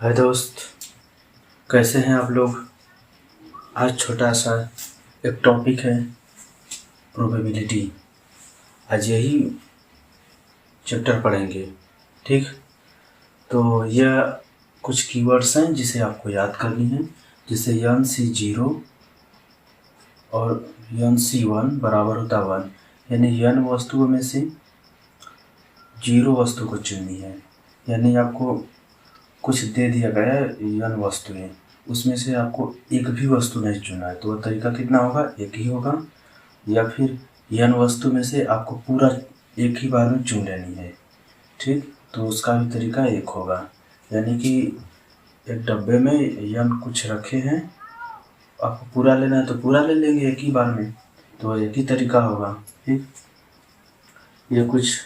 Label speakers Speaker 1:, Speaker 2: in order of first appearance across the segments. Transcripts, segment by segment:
Speaker 1: हाय दोस्त, कैसे हैं आप लोग। आज छोटा सा एक टॉपिक है प्रोबेबिलिटी। आज यही चैप्टर पढ़ेंगे। ठीक, तो यह कुछ कीवर्ड्स हैं जिसे आपको याद करनी है, जिसे यन सी 0 और यन सी 1 बराबर होता 1, यानी यन वस्तुओं में से 0 वस्तु को चुननी है। यानी आपको कुछ दे दिया गया है यन वस्तुएं, उसमें से आपको एक भी वस्तु नहीं चुनना है, तो वह तरीका कितना होगा, एक ही होगा। या फिर यन वस्तु में से आपको पूरा एक ही बार में चुन लेनी है। ठीक, तो उसका भी तरीका एक होगा। यानी कि एक डब्बे में यन कुछ रखे हैं, आपको पूरा लेना है तो पूरा ले लेंगे एक ही बार में, तो एक ही तरीका होगा। ठीक, यह कुछ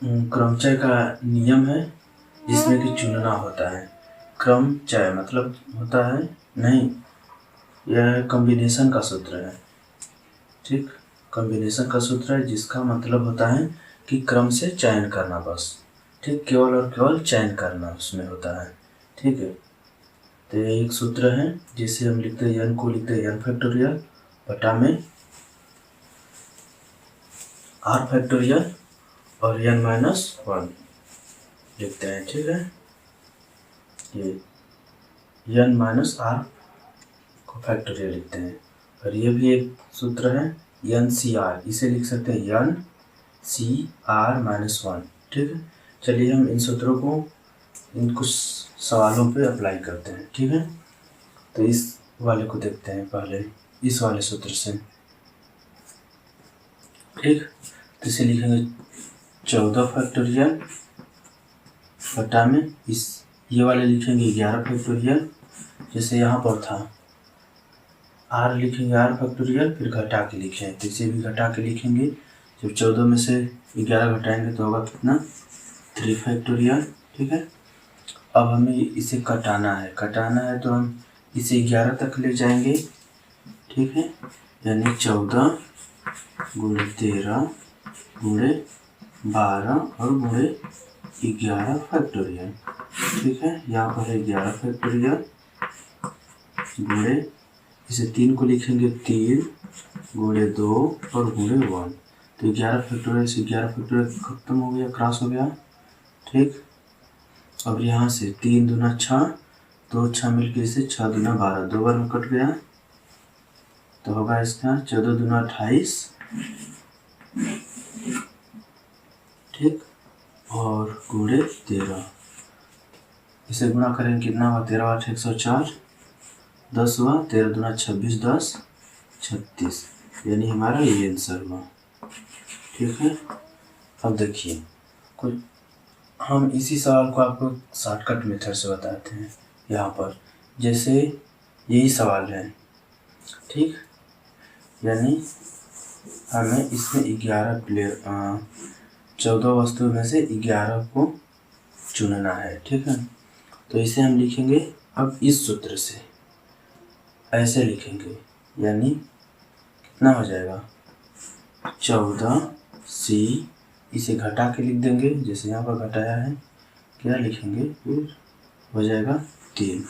Speaker 1: क्रमचय का नियम है जिसमें कि चुनना होता है। क्रमचय मतलब होता है नहीं, यह कॉम्बिनेशन का सूत्र है। ठीक, कॉम्बिनेशन का सूत्र है जिसका मतलब होता है कि क्रम से चयन करना, बस। ठीक, केवल और केवल चयन करना उसमें होता है। ठीक है, तो यह एक सूत्र है जिसे हम लिखते हैं, n को लिखते हैं n फैक्टोरियल बटा में r फैक्टोरियल और n-1 लिखते हैं। ठीक है, ये n-r को फैक्टोरियल लिखते हैं। और ये भी एक सूत्र है NCR, इसे लिख सकते हैं NCR-1। ठीक है, चलिए हम इन सूत्रों को इन कुछ सवालों पे अप्लाई करते हैं। ठीक है, तो इस वाले को देखते हैं पहले, इस वाले सूत्र से। ठीक, तो इसे लिखेंगे 14 फैक्टोरियल बटा में इस ये वाले लिखेंगे 11 फैक्टोरियल, जैसे यहाँ पर था r लिखेंगे r फैक्टोरियल, फिर घटा के लिखें, तो इसे भी घटा के लिखेंगे। जब 14 में से 11 घटाएंगे तो होगा कितना, 3 फैक्टोरियल। ठीक है, अब हमें इसे कटाना है तो हम इसे 11 तक ले जाएंगे। ठीक है, यानी 14 गुणे 13 गुणे 12 और गुणे 11 फैक्टोरियल। ठीक है, यहाँ पर है 11 फैक्टोरियल गुणे, इसे 3 को लिखेंगे 3 गुणे 2 और गुणे 1, तो 11 फैक्टोरियल से 11 फैक्टोरियल खत्म हो गया, क्रॉस हो गया। ठीक, अब यहाँ से 3 दूना 6, 2 6 मिलकर इसे 6 दूना 12, 2 बार में कट गया, तो होगा इसका 14 दूना 28। ठीक, और गुणे 13, इसे गुणा करेंगे कितना हुआ, 13 8 104, 10 हुआ, 13 दूना 26, 10 36, यानी हमारा ये आंसर हुआ। ठीक है, अब देखिए कुछ हम इसी सवाल को आपको शॉर्टकट मेथड से बताते हैं। यहाँ पर जैसे यही सवाल है। ठीक, यानी हमें इसमें 14 वस्तु में से 11 को चुनना है। ठीक है, तो इसे हम लिखेंगे अब इस सूत्र से, ऐसे लिखेंगे, यानी कितना हो जाएगा 14C, इसे घटा के लिख देंगे, जैसे यहाँ पर घटाया है, क्या लिखेंगे, फिर हो जाएगा 3।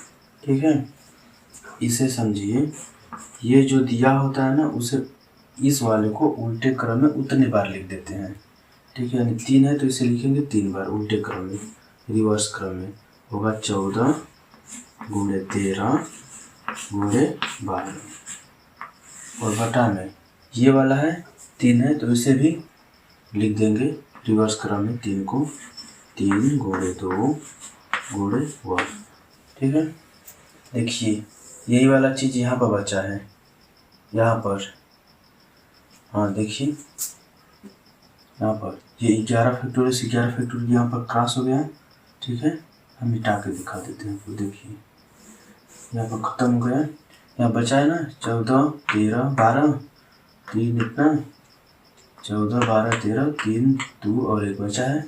Speaker 1: ठीक है, इसे समझिए, ये जो दिया होता है ना, उसे इस वाले को उल्टे क्रम में उतने बार लिख देते हैं। ठीक है, यानी 3 है तो इसे लिखेंगे 3 बार उल्टे क्रम में, रिवर्स क्रम में, होगा 14 गुणे 13 गुणे 12, और बटा में ये वाला है 3 है तो इसे भी लिख देंगे रिवर्स क्रम में, 3 को 3 गुणे 2 गुणे 1। ठीक है, देखिए यही वाला चीज़ यहाँ पर बचा है, यहाँ पर, हाँ देखिए यहाँ पर ये 11 फैक्टोरियल से 11 फैक्टोरियल यहाँ पर क्रॉस हो गया। ठीक है, हम मिटा के दिखा देते हैं आपको, देखिए यहाँ पर ख़त्म हो गया, यहाँ बचा है ना 14 13 12, 3 इतना 14 12 13, 3 2 और 1 बचा है,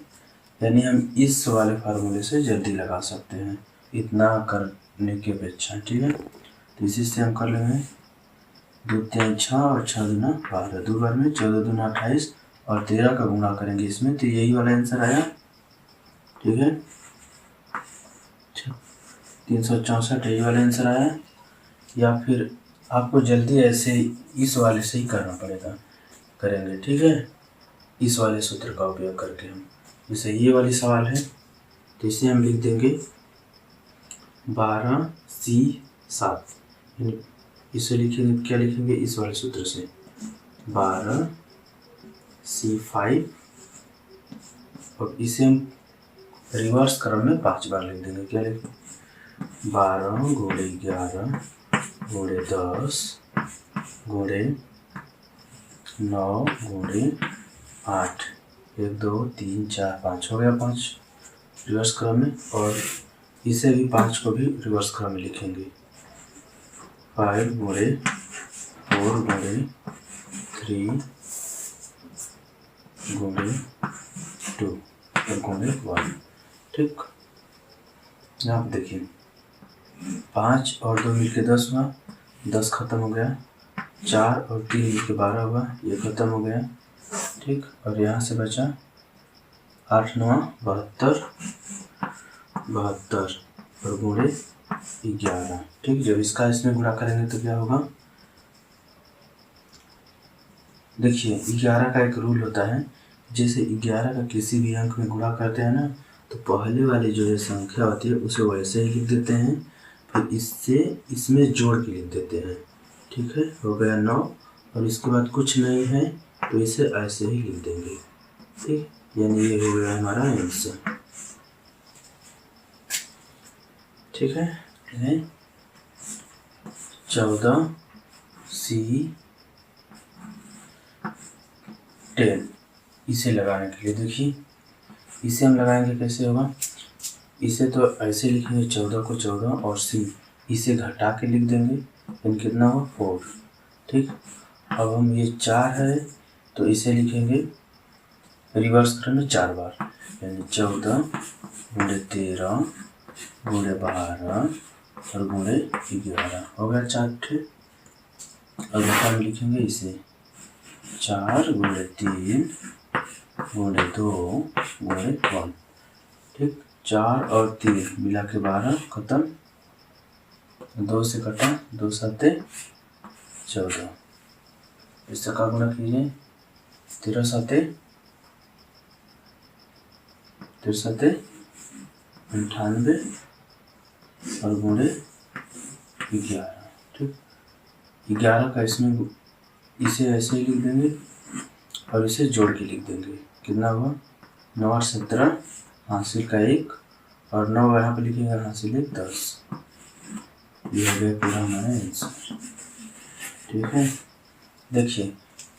Speaker 1: यानी हम इस वाले फार्मूले से जल्दी लगा सकते हैं इतना करने की अपेक्षा। ठीक है, तो इसी से हम कर लेंगे 2 3 6 और 6 दूना 12, 2 बार में 14 दूना 28 और 13 का गुणा करेंगे इसमें, तो यही वाला आंसर आया। ठीक है, 364 यही वाला आंसर आया। या फिर आपको जल्दी ऐसे इस वाले से ही करना पड़ेगा, करेंगे, ठीक है, इस वाले सूत्र का उपयोग करके हम। जैसे ये वाली सवाल है तो इसे हम लिख देंगे 12C7, इसे लिखेंगे, क्या लिखेंगे, इस वाले सूत्र से 12C5, और इसे हम रिवर्स क्रम में 5 बार लिख देंगे। क्या लिखेंगे, 12 गुणे 11 गुणे 10 गुणे 9 गुणे 8, 1 2 3 4 5 हो गया 5 रिवर्स क्रम में। और इसे भी 5 को भी रिवर्स क्रम में लिखेंगे, 5 गुणे 4 गुणे 3 गुणे 2 और गुणे 1, ठीक। यहाँ आप देखिए 5 और 2 मिलके 10 हुआ, 10 खत्म हो गया, 4 और 3 मिलके 12 हुआ, ये खत्म हो गया, ठीक। और यहाँ से बचा 8 9 72 और गुणे 11, ठीक। जब इसका इसमें गुणा करेंगे तो क्या होगा, देखिए 11 का एक रूल होता है, जैसे 11 का किसी भी अंक में गुणा करते हैं ना, तो पहले वाली जो है संख्या होती है उसे वैसे ही लिख देते हैं, फिर इससे इसमें जोड़ के लिख देते हैं, ठीक है। हो गया 9, और इसके बाद कुछ नहीं है तो इसे ऐसे ही लिख देंगे, ठीक। यानी ये हो गया हमारा आंसर, ठीक है। 14C10 इसे लगाने के लिए देखिए, इसे हम लगाएंगे कैसे होगा, इसे तो ऐसे लिखेंगे 14 को 14 और C इसे घटा के लिख देंगे, यानी कितना हुआ 4, ठीक। अब हम ये 4 है तो इसे लिखेंगे रिवर्स क्रम में 4 बार, यानी 14 गुणे 13 गुणे 12 और गुणे 11 हो गया 4 ठे। अब घटा में लिखेंगे इसे 4 गुणे 3 गुणे 2 गुणे 1, ठीक। 4 और 3 मिला के 12 खत्म, 2 से कटा, 2 7 14, इससे का गुणा कीजिए, 13 7 98 और गुणे 11, ठीक। 11 का इसमें इसे ऐसे ही लिख देंगे और इसे जोड़ के लिख देंगे, कितना हुआ 9 और 17 हासिल का 1 और 9 यहाँ पे लिखेंगे हासिल 1 10, ये हो गया पूरा हमारा आंसर, ठीक है। देखिए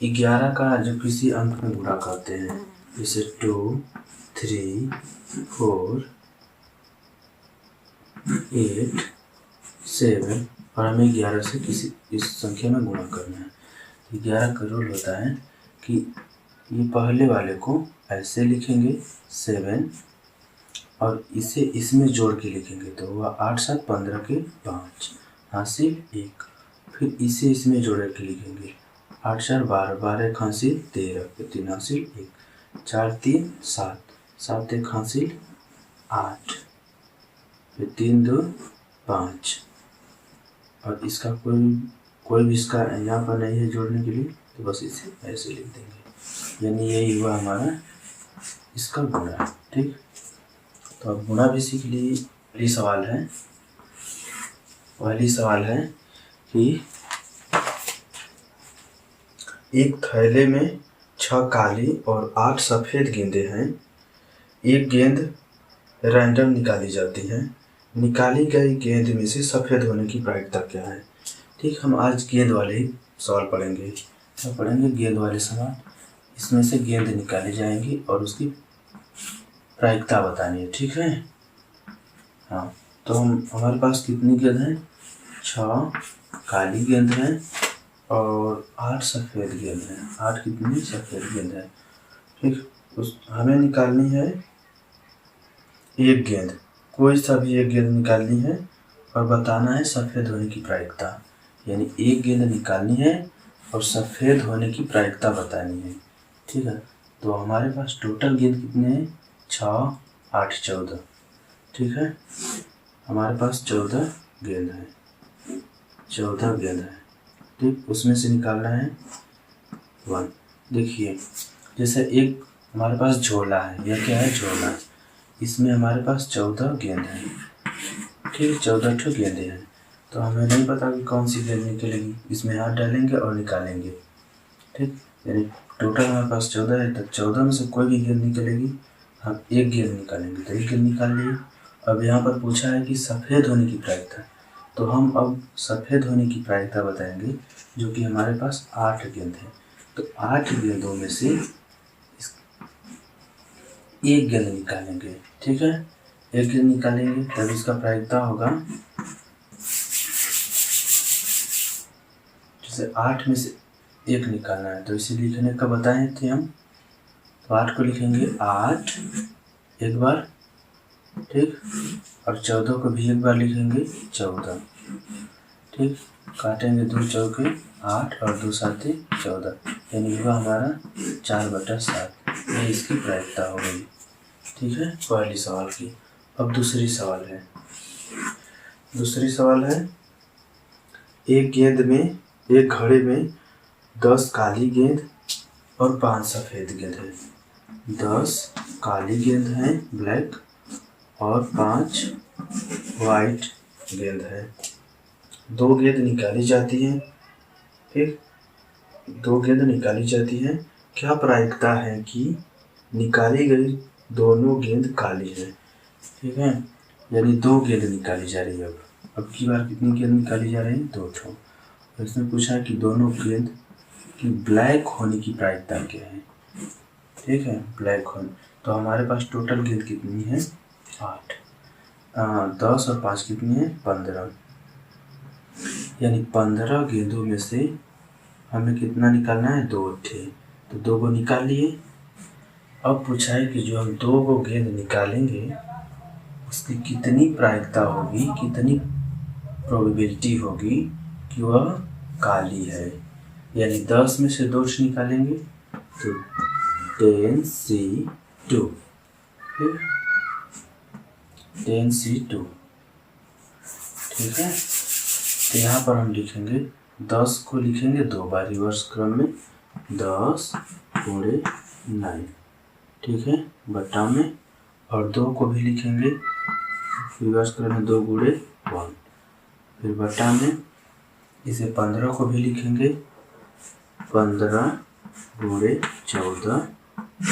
Speaker 1: 11 का जब किसी अंक में गुणा करते हैं, जैसे 2 3 4 8 7, और हमें 11 से किसी इस संख्या में गुणा करना है, 11 का रूल होता है कि ये पहले वाले को ऐसे लिखेंगे 7 और इसे इसमें जोड़ के लिखेंगे, तो हुआ 8 7 15 के 5 हासिल 1, फिर इसे इसमें जोड़ के लिखेंगे 8 4 12 12 1 हासिल 13 फिर 3 हासिल 1 4 3 7 7 1 हासिल 8 फिर 3 2 5, और इसका कोई भी इसका यहाँ पर नहीं है जोड़ने के लिए, तो बस इसे ऐसे लिख देंगे, यानी यही हुआ हमारा इसका गुणा, ठीक। तो अब गुणा भी सीख ली। पहली सवाल है कि एक थैले में 6 काली और 8 सफ़ेद गेंदें हैं, एक गेंद रैंडम निकाली जाती है, निकाली गई गेंद में से सफ़ेद होने की प्रायिकता क्या है, ठीक। हम आज गेंद वाले ही सवाल पढ़ेंगे, क्या पढ़ेंगे, गेंद वाले सवाल। इसमें से गेंद निकाली जाएंगी और उसकी प्रायिकता बतानी है, ठीक है। हाँ, तो हमारे पास कितनी गेंद है, 6 काली गेंद है और 8 सफ़ेद गेंद है, 8 कितनी सफ़ेद गेंद है, ठीक। हमें निकालनी है एक गेंद, कोई सा भी एक गेंद निकालनी है और बताना है सफ़ेद होने की प्रायिकता, यानी एक गेंद निकालनी है और सफ़ेद होने की प्रायिकता बतानी है, ठीक है। तो हमारे पास टोटल गेंद कितने हैं, 6 8 14, ठीक है। हमारे पास 14 गेंद है, 14 गेंद है, ठीक। उसमें से निकालना है 1। देखिए जैसे एक हमारे पास झोला है, यह क्या है, झोला। इसमें हमारे पास 14 गेंद है, ठीक, 14 ठो गेंदे हैं। तो हमें नहीं पता कि कौन सी गेंद निकलेगी, इसमें हाथ डालेंगे और निकालेंगे, ठीक। यानी टोटल हमारे पास 14 है, तो 14 में से कोई भी गेंद निकलेगी, हम एक गेंद निकालेंगे, तो एक गेंद निकाल लिए। अब यहाँ पर पूछा है कि सफ़ेद होने की प्रायिकता, तो हम अब सफ़ेद होने की प्रायिकता बताएंगे, जो कि हमारे पास 8 गेंद है। तो 8 गेंदों में से एक गेंद निकालेंगे, ठीक है। एक गेंद निकालेंगे तब इसका प्रायिकता होगा, जैसे 8 में से एक निकालना है, तो इसे लिखने का बताए थे हम। तो 8 को लिखेंगे 8 एक बार, ठीक, और 14 को भी एक बार लिखेंगे 14, ठीक। काटेंगे 2 चौके 8 और 2 साते 14, यानी हुआ हमारा 4/7। ये इसकी प्रायिकता हो गई, ठीक है, पहली सवाल की। अब दूसरी सवाल है, एक गेंद में, एक घड़े में 10 काली गेंद और 5 सफ़ेद गेंद है। 10 काली गेंद है ब्लैक और 5 वाइट गेंद है। 2 गेंद निकाली जाती है, ठीक, 2 गेंद निकाली जाती है। क्या प्रायिकता है कि निकाली गई दोनों गेंद काली है, ठीक है। यानी 2 गेंद निकाली जा रही है। अब की बार कितनी गेंद निकाली जा रही है, 2 ठो। इसमें पूछा है कि दोनों गेंद की ब्लैक होने की प्रायिकता क्या है, ठीक है, ब्लैक होने। तो हमारे पास टोटल गेंद कितनी है, 8, 10 और 5 कितनी है, 15, यानी 15 गेंदों में से हमें कितना निकालना है, 2 ठे। तो 2 को निकाल लिए। अब पूछा है कि जो हम 2 को गेंद निकालेंगे उसकी कितनी प्रायिकता होगी, कितनी प्रोबेबिलिटी होगी कि वह काली है। यानी 10 में से 2 निकालेंगे तो 10C2, फिर 10C2, ठीक है। तो यहाँ पर हम लिखेंगे 10 को लिखेंगे 2 बार रिवर्स क्रम में, 10 × 9, ठीक है, बटा में, और 2 को भी लिखेंगे रिवर्स क्रम में 2 × 1, फिर बटा में। इसे 15 को भी लिखेंगे 15 × 14,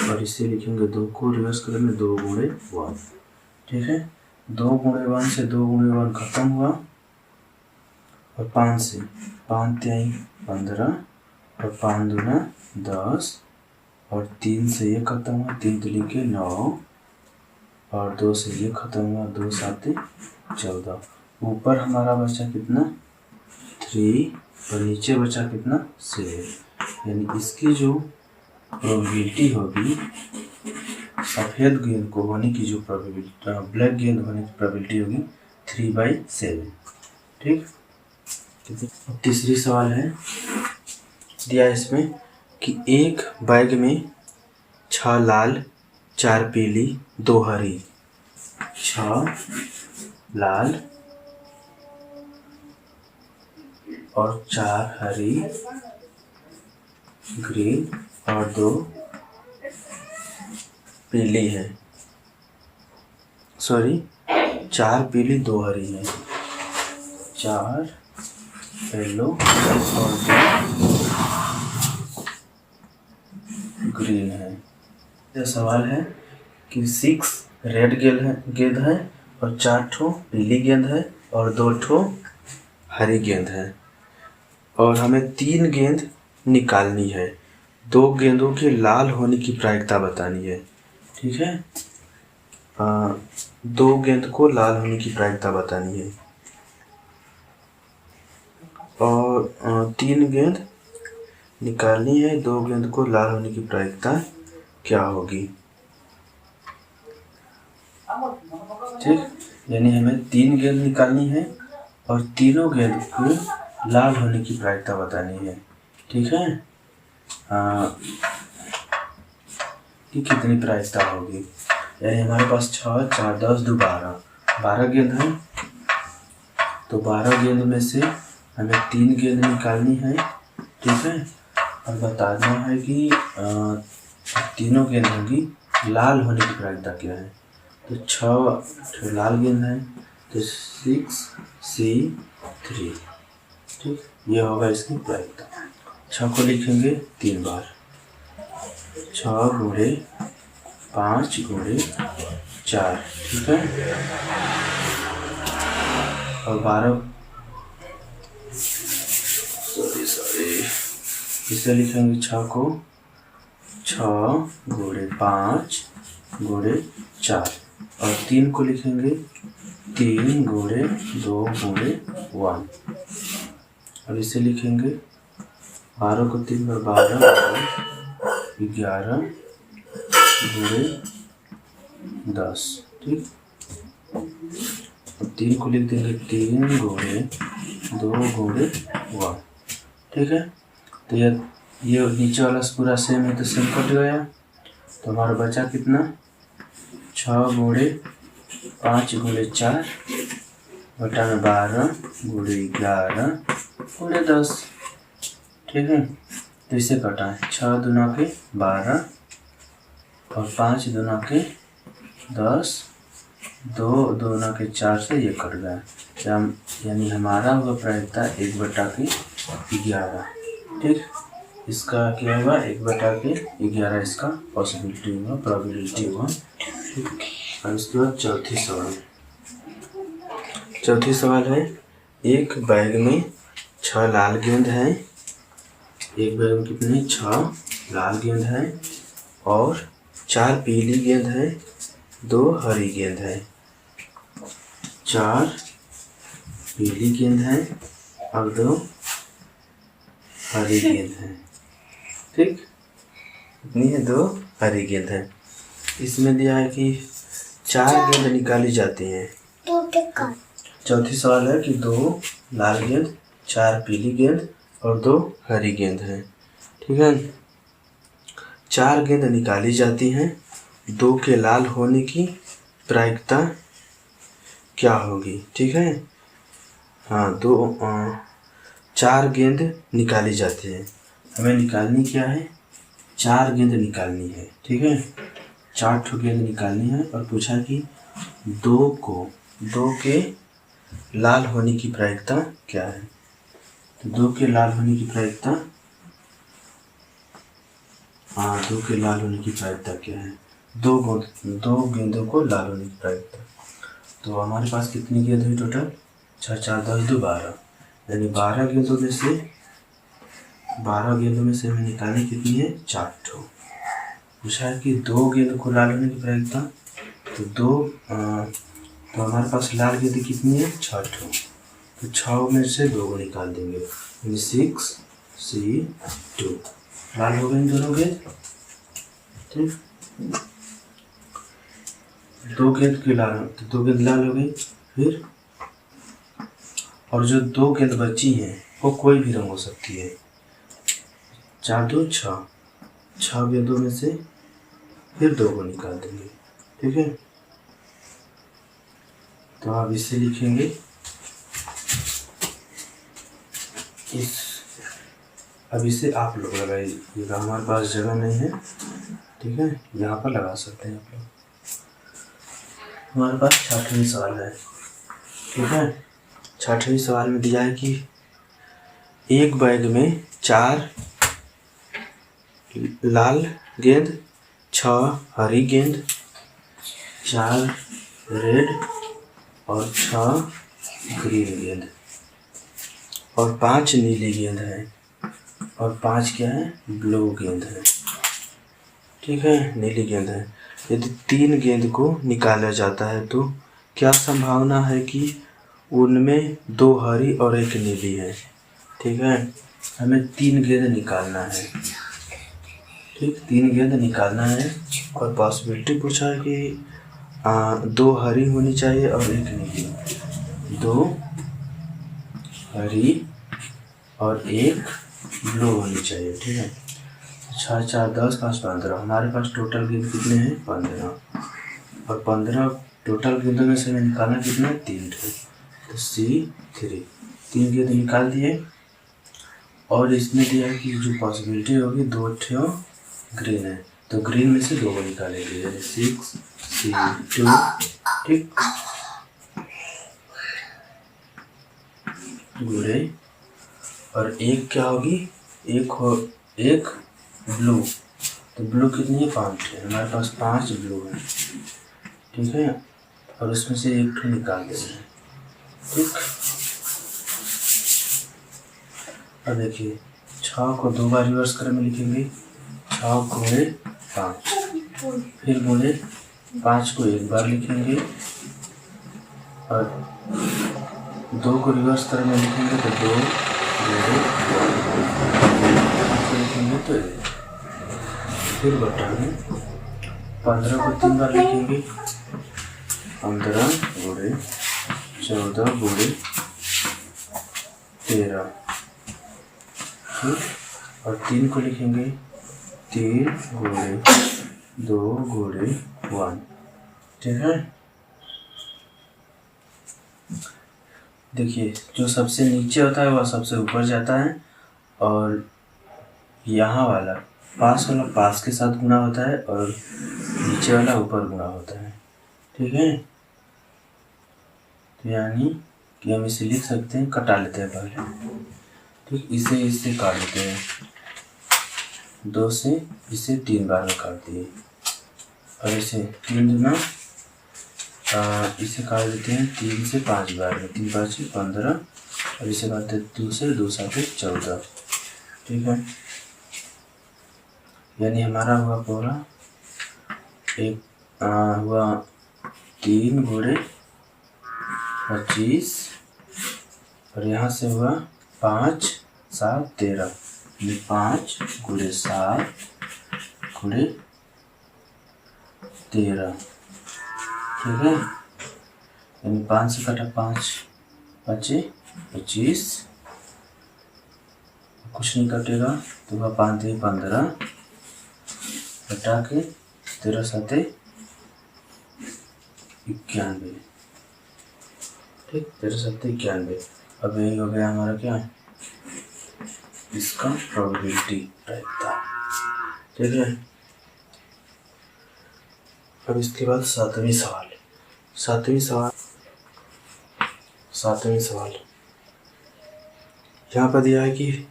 Speaker 1: और इसे लिखेंगे 2 को रिवर्स क्रम में 2 × 1, ठीक है। 2 × 1 से 2 × 1 खत्म हुआ, और 5 से 5 × 15 और 5 दूना 10, और 3 से ये खत्म हुआ, 3 तो लिखे 9, और 2 से ये खत्म हुआ, 2 7 14। ऊपर हमारा बचा कितना, 3, और नीचे बचा कितना, 7। यानी इसकी जो प्रोबेबिलिटी होगी सफ़ेद गेंद को होने की, जो प्रोबेबिलिटी ब्लैक गेंद होने की प्रोबेबिलिटी होगी 3/7, ठीक। तीसरी सवाल है, दिया इसमें कि एक बैग में 6 लाल 4 पीली 2 हरी, 6 लाल और 4 हरी ग्रीन और 2 पीली है, 4 पीली 2 हरी है, 4 येलो और 2 ग्रीन है। यह सवाल है कि 6 रेड गेंद है और 4 ठो पीली गेंद है और 2 ठो हरी गेंद है, और हमें 3 गेंद निकालनी है। 2 गेंदों के लाल होने की प्रायिकता बतानी है, ठीक है। 2 गेंद को लाल होने की प्रायिकता बतानी है, और 3 गेंद निकालनी है। 2 गेंद को लाल होने की प्रायिकता क्या होगी, ठीक। यानी हमें 3 गेंद निकालनी है और तीनों गेंद को लाल होने की प्रायिकता बतानी है, ठीक है। कि कितनी प्रायिकता होगी, यानी हमारे पास 6 4 10 2 12 गेंद है, तो 12 गेंद में से हमें 3 गेंद निकालनी है, ठीक है। और बताना है कि तीनों गेंद होंगी, लाल होने की प्रायिकता क्या है। तो 6 लाल गेंद है, तो 6C3, ठीक, ये होगा इसकी प्रायिकता। 6 को लिखेंगे 3 बार, 6 गुणे 5 गुणे 4, ठीक है। और 12 इसे लिखेंगे 6 को 6 गुणे 5 गुणे 4, और 3 को लिखेंगे 3 गुणे 2 गुणे 1, और इसे लिखेंगे 12 को 3 बार 12 11 गुणे 10, ठीक। और 3 को लिख देंगे 3 गुणे 2 गुणे 1, ठीक है। तो ये नीचे वाला पूरा सेम है, तो सेम कट गया। तो हमारा बचा कितना, 6 गुणे 5 गुणे 4 बटा में 12 गुणे 11 गुणे 10, ठीक है। तो इसे कटाएं, 6 दूना के 12 और 5 दूना के 10, 2 दूना के 4 से ये कट गया, यानी हमारा होगा प्रायिकता 1/11, ठीक। इसका क्या होगा, 1/11 इसका पॉसिबिलिटी होगा, प्रोबेबिलिटी होगा, ठीक। और उसके बाद चौथी सवाल है, एक बैग में 6 लाल गेंद हैं। एक बैग में कितनी 6 लाल गेंद हैं और 4 पीली गेंद हैं, 2 हरी गेंद हैं। 4 पीली गेंद हैं और 2 हरी गेंद हैं, ठीक। कितनी है, 2 हरी गेंद है। इसमें दिया है कि 4 गेंद निकाली जाती हैं। चौथी सवाल है कि 2 लाल गेंद, 4 पीली गेंद और 2 हरी गेंद हैं, ठीक है। 4 गेंद निकाली जाती हैं, 2 के लाल होने की प्रायिकता क्या होगी, ठीक है। हाँ, 4 गेंद निकाली जाती है, हमें निकालनी क्या है, 4 गेंद निकालनी है, ठीक है। 4 ठो गेंद निकालनी है और पूछा कि 2 के लाल होने की प्रायिकता क्या है। तो 2 के लाल होने की प्रायिकता, हाँ, 2 के लाल होने की प्रायिकता क्या है, 2 गेंदों को लाल होने की प्रायिकता। तो हमारे पास कितनी गेंद हुई टोटल, 6 4 10 2 12, यानी 12 गेंदों में से हमें निकालनी कितनी है, 4 ठो। पूछा है कि 2 गेंद को लाल होने की प्रायिकता, तो हमारे पास लाल गेंद कितनी है, 6 ठो। तो 6 में से 2 को निकाल देंगे, यानी 6C2, लाल हो गए दोनों गेंद, ठीक। 2 गेंद के लाल, तो 2 गेंद लाल हो गई। फिर और जो 2 गेंद बची हैं वो कोई भी रंग हो सकती है, 4 2 6 गेंदों में से फिर 2 को निकाल देंगे, ठीक है। तो आप इसे लिखेंगे, अब इसे आप लोग लगाइएगा, हमारे पास जगह नहीं है, ठीक है। यहाँ पर लगा सकते हैं आप लोग। हमारे पास 6वां सवाल है, ठीक है। 6वें सवाल में दिया है कि एक बैग में 4 लाल गेंद, 6 हरी गेंद, 4 रेड और 6 ग्रीन गेंद और 5 नीली गेंद है और 5 क्या है, ब्लू गेंद है, ठीक है, नीली गेंद है। यदि 3 गेंद को निकाला जाता है तो क्या संभावना है कि उनमें 2 हरी और 1 नीली है, ठीक है। हमें 3 गेंद निकालना है, ठीक, 3 गेंद निकालना है और पॉसिबिलिटी पूछा है कि 2 हरी होनी चाहिए और 1 नीली, 2 हरी और 1 ब्लू होनी चाहिए, ठीक है। 6 4 10 5 15, हमारे पास टोटल गेंद कितने हैं, 15, और 15 टोटल गेंदों में से हमें निकालना कितना है, 3 ठो। तो C3 3 गेंद निकाल दिए। और इसमें दिया है कि जो पॉसिबिलिटी होगी 2 ग्रीन है, तो ग्रीन में से 2 को निकालेंगे, 6 C2। ठीक, गुड़े और एक क्या होगी, एक ब्लू, तो ब्लू कितनी है 5 है, हमारे पास 5 ब्लू है। ठीक है, और उसमें से एक निकाल देना है। ठीक, अब देखिए 6 को 2 बार रिवर्स क्रम में लिखेंगे, 6 गुणे 5, फिर गुणे 5 को 1 बार लिखेंगे और 2 को रिवर्स क्रम में लिखेंगे तो 2 गुणे 5 लिखेंगे तो 1, फिर बटा में 15 को 3 बार लिखेंगे, 15 गुणे 14 गुणे 13, और 3 को लिखेंगे 3 गुणे 2 गुणे 1। ठीक है, देखिए जो सबसे नीचे होता है वह सबसे ऊपर जाता है, और यहाँ वाला पास वाला पास के साथ गुणा होता है और नीचे वाला ऊपर गुणा होता है। ठीक है, तो यानी कि हम इसे लिख सकते हैं, कटा लेते हैं पहले। ठीक, इसे इससे काट देते हैं, 2 से इसे 3 बार में काट दिए, और इसे 3 दूना इसे काट देते हैं 3 से 5 बार में, 3 5 15, और इसे काटते हैं 2 से 2 7 14। ठीक है, यानी हमारा हुआ पूरा हुआ 3 गुणे 25, और यहाँ से हुआ 5 7 13, 5 गुणे 7 गुणे 13। ठीक है, यानी 5 से कटा 5 बचे 25, कुछ नहीं कटेगा तो वह 5 3 15, बटा के 13 7 91। ठीक, 13 7 91। अब यही हो गया हमारा क्या, इसका प्रोबेबिलिटी टाइप था। ठीक है, अब इसके बाद सातवें सवाल यहाँ पर दिया है कि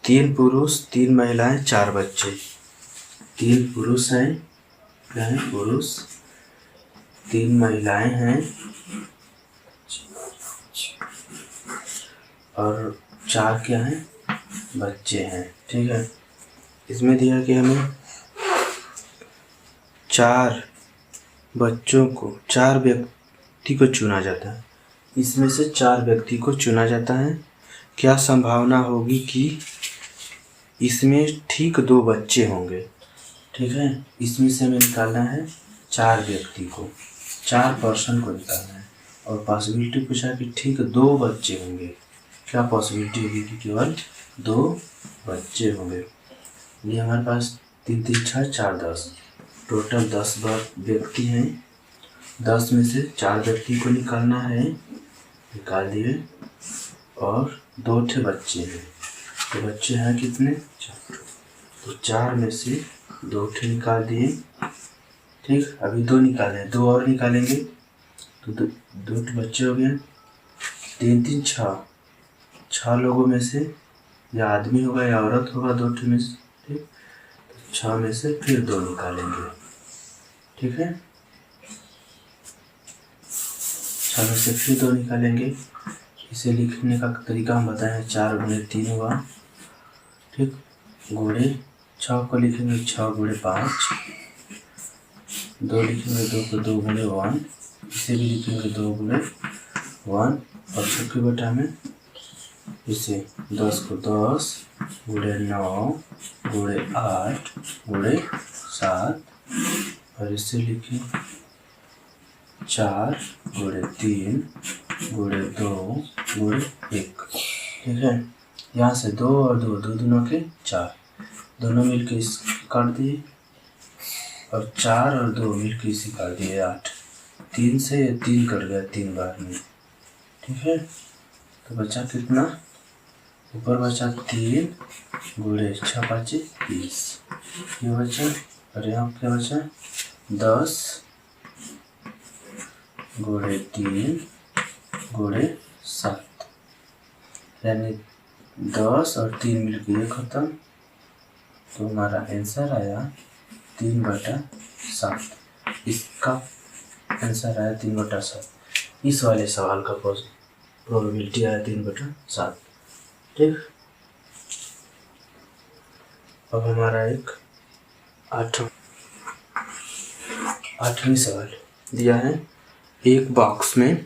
Speaker 1: 3 पुरुष 3 महिलाएं 4 बच्चे, 3 पुरुष हैं, क्या है पुरुष, 3 महिलाएं हैं और 4 क्या हैं बच्चे हैं। ठीक है, इसमें दिया कि हमें 4 बच्चों को 4 व्यक्ति को चुना जाता है, इसमें से 4 व्यक्ति को चुना जाता है। क्या संभावना होगी कि इसमें ठीक 2 बच्चे होंगे। ठीक है, इसमें से हमें निकालना है 4 व्यक्ति को, 4 पर्सन को निकालना है, और पॉसिबिलिटी पूछा कि ठीक 2 बच्चे होंगे। क्या पॉसिबिलिटी होगी कि केवल 2 बच्चे होंगे। ये हमारे पास 3 3 6 4 10, टोटल 10 व्यक्ति हैं, 10 में से 4 व्यक्ति को निकालना है, निकाल दिए, और 2 ठे बच्चे हैं, तो बच्चे हैं कितने 4, तो 4 में से 2 ठे निकाल दिए। ठीक, अभी 2 निकाले, 2 और निकालेंगे तो 2 बच्चे हो गए, 3 3 6 लोगों में से या आदमी होगा या औरत होगा 2 ठे में से। ठीक, 6 में से फिर 2 निकालेंगे। ठीक है, 6 में से फिर 2 निकालेंगे। इसे लिखने का तरीका हम बताएं, 4 गुणे 3 हुआ। ठीक, गुणे 6 को लिखेंगे 6 गुणे 5, 2 लिखेंगे 2 को 2 गुणे 1, इसे भी लिखेंगे 2 गुणे 1, और सबके बटा में इसे 10 को 10 गुणे 9 गुणे 8 गुणे 7, और इसे लिखें 4 गुणे 3 गुणे 2 गुणे 1। ठीक है, यहाँ से 2 और 2 दूनों के 4, दोनों मिलके इस काट दिए, और 4 और 2 मिलके इसे काट दिए 8, 3 से 3 कट गया 3 बार में, ठीक है। तो बचा कितना, ऊपर बचा 3 गुणे 6 5 20, ये बचा। और यहाँ क्या बचा 10 गुणे 3 गुणे 7, यानी 10 और 3 मिलकर ये खत्म। तो हमारा आंसर आया 3/7। इसका आंसर आया 3/7। इस वाले सवाल का प्रोबेबिलिटी आया 3/7। ठीक। अब हमारा एक आठवीं सवाल दिया है। एक बॉक्स में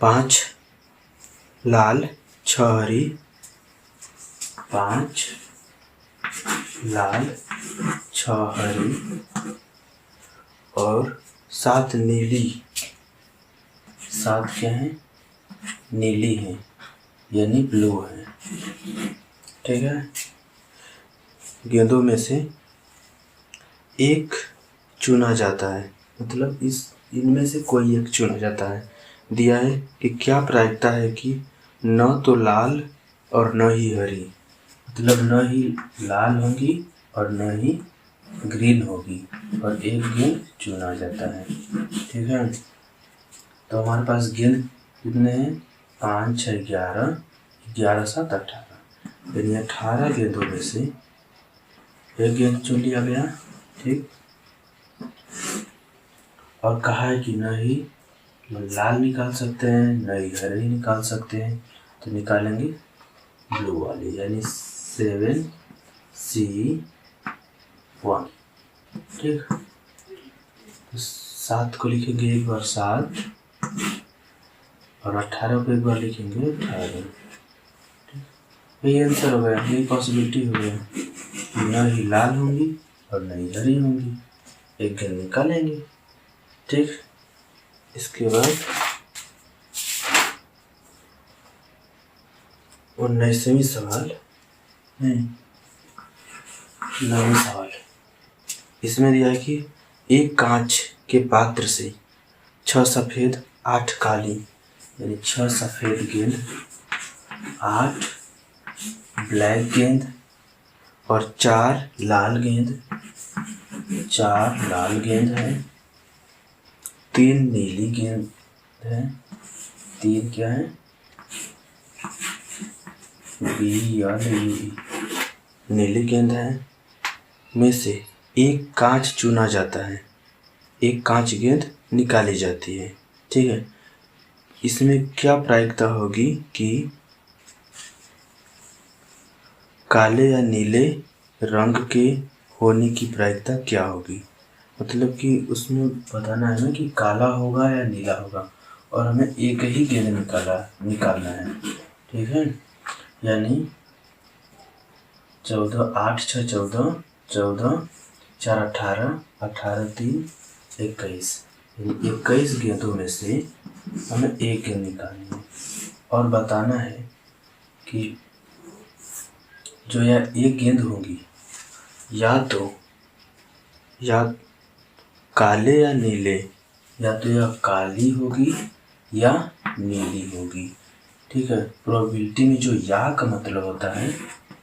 Speaker 1: 5 लाल 6 हरी, 5 लाल 6 हरी और 7 नीली, 7 क्या है, नीली है, यानी ब्लू है। ठीक है। गेंदों में से एक चुना जाता है, मतलब इनमें से कोई एक चुना जाता है। दिया है कि क्या प्रायिकता है कि न तो लाल और न ही हरी, मतलब न ही लाल होगी और न ही ग्रीन होगी, और एक गेंद चुना जाता है। ठीक है। तो हमारे पास गेंद कितने हैं, 5 6 11, 11 7 18, यानी 18 गेंदों में से एक गेंद चुन लिया गया। ठीक। और कहा है कि न ही लाल निकाल सकते हैं, न ही हरे निकाल सकते हैं, तो निकालेंगे ब्लू वाली, यानी 7 C 1। ठीक। तो 7 को लिखेंगे एक बार 7, और 18 को एक बार लिखेंगे 18। यही आंसर हो गया, यही पॉसिबिलिटी हो गया। न ही लाल होंगी और न ही हरी होंगी, एक गेंद निकालेंगे। ठीक। इसके बाद 19वीं सवाल, 9वीं सवाल। इसमें दिया है कि एक कांच के पात्र से 6 सफ़ेद 8 काली, यानी 6 सफ़ेद गेंद, 8 ब्लैक गेंद और 4 लाल गेंद, 4 लाल गेंद है, 3 नीली गेंद है, 3 क्या है, बी या नीली गेंद है, में से एक कांच चुना जाता है, एक कांच गेंद निकाली जाती है। ठीक है। इसमें क्या प्रायिकता होगी कि काले या नीले रंग के होने की प्रायिकता क्या होगी, मतलब कि उसमें बताना है ना कि काला होगा या नीला होगा, और हमें एक ही गेंद निकालना है। ठीक है। यानी 14 8 6 14, 14 4 18, 18 3 21, यानी 21 गेंदों में से हमें एक गेंद निकालनी है, और बताना है कि जो यह एक गेंद होगी या काले या नीले, या तो यह काली होगी या नीली होगी। ठीक है। प्रोबेबिलिटी में जो या का मतलब होता है,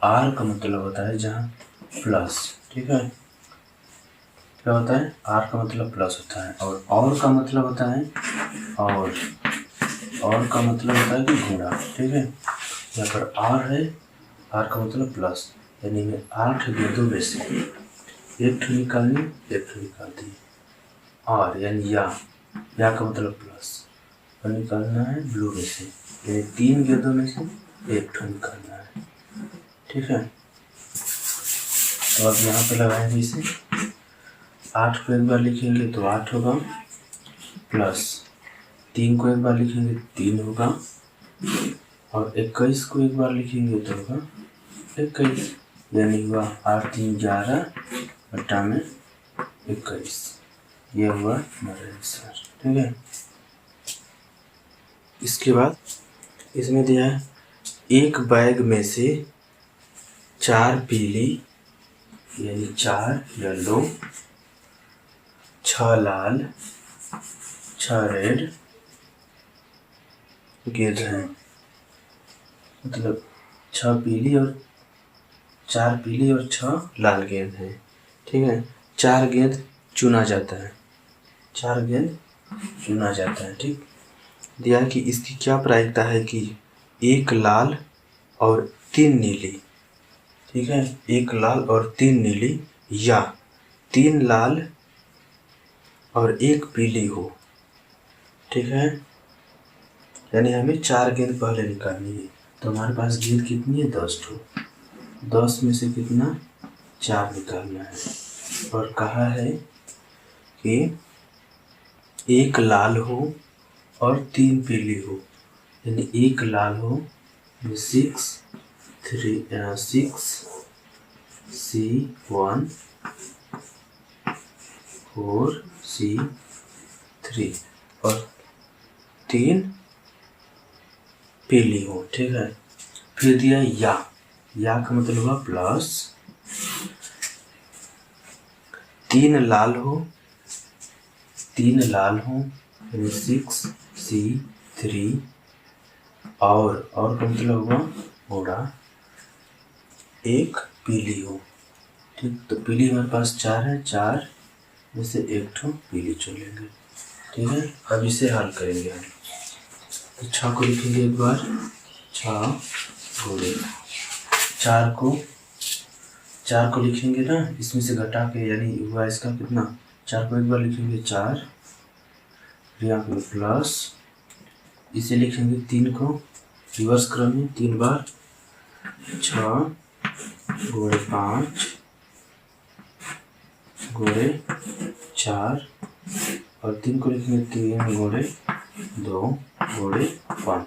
Speaker 1: आर का मतलब होता है जहाँ प्लस। ठीक है। क्या होता है, आर का मतलब प्लस होता है, और का मतलब होता है और का मतलब होता है कि गुणा। ठीक है। यहाँ पर आर है, आर का मतलब प्लस, यानी मैं 8 गेंदों में से एक ठो निकालनी, एक ठो निकाल दी। और यानी या का मतलब प्लस, और निकालना है ब्लू में से, यानी 3 गेंदों में से एक ठो निकालना है। ठीक है। तो अब यहाँ पे लगाएंगे इसे, 8 को एक बार लिखेंगे तो 8 होगा, प्लस 3 को एक बार लिखेंगे 3 होगा, और 21 को एक बार लिखेंगे तो होगा 21, यानी हुआ 8 3 11 बट्टा में 21, यह हुआ हमारा आंसर। ठीक है। इसके बाद इसमें दिया है एक बैग में से 4 पीली, यानी 4 येलो, 6 लाल, 6 रेड गेंद हैं, मतलब 6 पीली और 4 पीली और 6 लाल गेंद हैं। ठीक है, 4 गेंद चुना जाता है, 4 गेंद चुना जाता है। ठीक, दिया है कि इसकी क्या प्रायिकता है कि 1 लाल और 3 नीली। ठीक है, 1 लाल और 3 नीली या 3 लाल और 1 पीली हो। ठीक है, यानी हमें 4 गेंद पहले निकालनी है। तो हमारे पास गेंद कितनी है? 10 ठो। 10 में से कितना? 4 निकालना है। और कहा है कि 1 लाल हो और 3 पीली हो, यानी 1 लाल हो 6 C1 4 C3 और 3 पीली हो। ठीक है, फिर दिया या का मतलब हुआ प्लस 3 लाल हो 6 C3 और का मतलब हुआ होगा 1 पीली हो। ठीक, तो पीली हमारे पास 4 है, 4 में से 1 ठो पीली चुन लेंगे। ठीक है, अब इसे हल करेंगे हम। तो 6 को लिखेंगे एक बार, 6 गुणे 4 को लिखेंगे ना, इसमें से घटा के, यानी हुआ इसका कितना? 4 को एक बार लिखेंगे 4, यहाँ पे प्लस, इसे लिखेंगे 3 को रिवर्स क्रम में 3 बार, 6 गुणे 5 गुणे 4 और 3 को लिखेंगे 3 गुणे 2 गुणे 5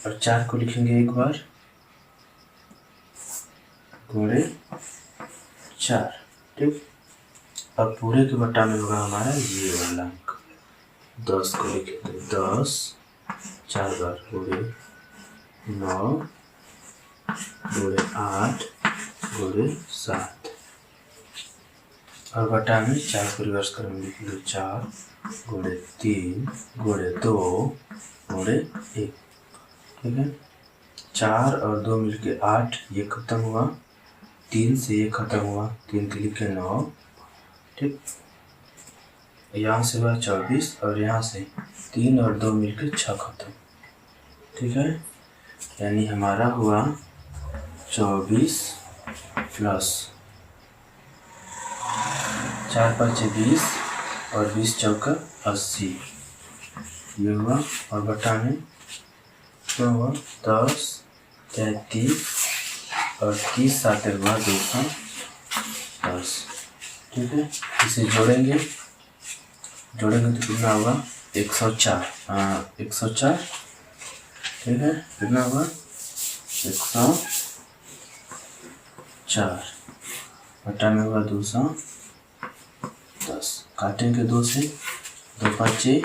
Speaker 1: और 4 को लिखेंगे एक बार गुणे 4। ठीक, और पूरे के बट्टा में होगा हमारा ये वाला अंक। 10 को लिखेंगे 10 4 बार गुणे 9 गुणे 8 गुणे 7 और बटा में 4 को रिवर्स करके लिखेंगे 4 गुणे 3 गुणे 2 गुणे 1। ठीक है, 4 और 2 मिलके 8, ये खत्म हुआ, 3 से ये खत्म हुआ, 3 के लिखे 9। ठीक, यहाँ से हुआ 24 और यहाँ से 3 और 2 मिलके 6 खत्म। ठीक है, यानी हमारा हुआ 24 प्लस 4 5 20 और 20 चौका 80, ये हुआ, और बटा में क्या हुआ 10 33 और 30 7 हुआ 210। ठीक है, इसे जोड़ेंगे तो कितना होगा 104। 104। ठीक है, कितना होगा 104 बटा में होगा 210। काटेंगे 2 से, 2 5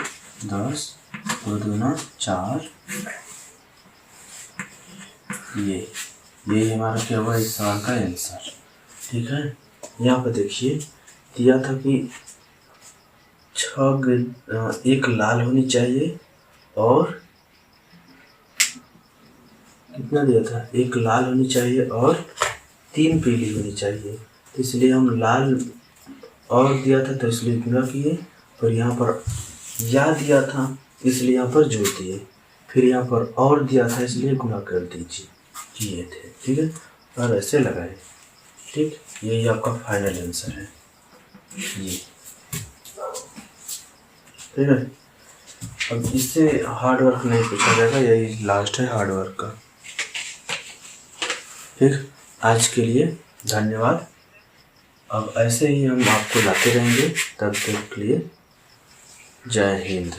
Speaker 1: 10 2 दूना 4। ये हमारा क्या हुआ इस सवाल का आंसर। ठीक है, यहाँ पर देखिए दिया था कि 1 लाल होनी चाहिए और कितना दिया था, 1 लाल होनी चाहिए और 3 पीली होनी चाहिए। तो इसलिए हम लाल और दिया था तो इसलिए गुणा किए, और यहाँ पर या दिया था इसलिए यहाँ पर जोड़ दिए, फिर यहाँ पर और दिया था इसलिए गुणा कर दीजिए, किए थे। ठीक है, और ऐसे लगाए। ठीक, यही आपका फाइनल आंसर है ये। ठीक है, अब इससे हार्ड वर्क नहीं पूछा जाएगा, यही लास्ट है हार्ड वर्क का। ठीक, आज के लिए धन्यवाद। अब ऐसे ही हम आपको लाते रहेंगे, तब तक के लिए जय हिंद।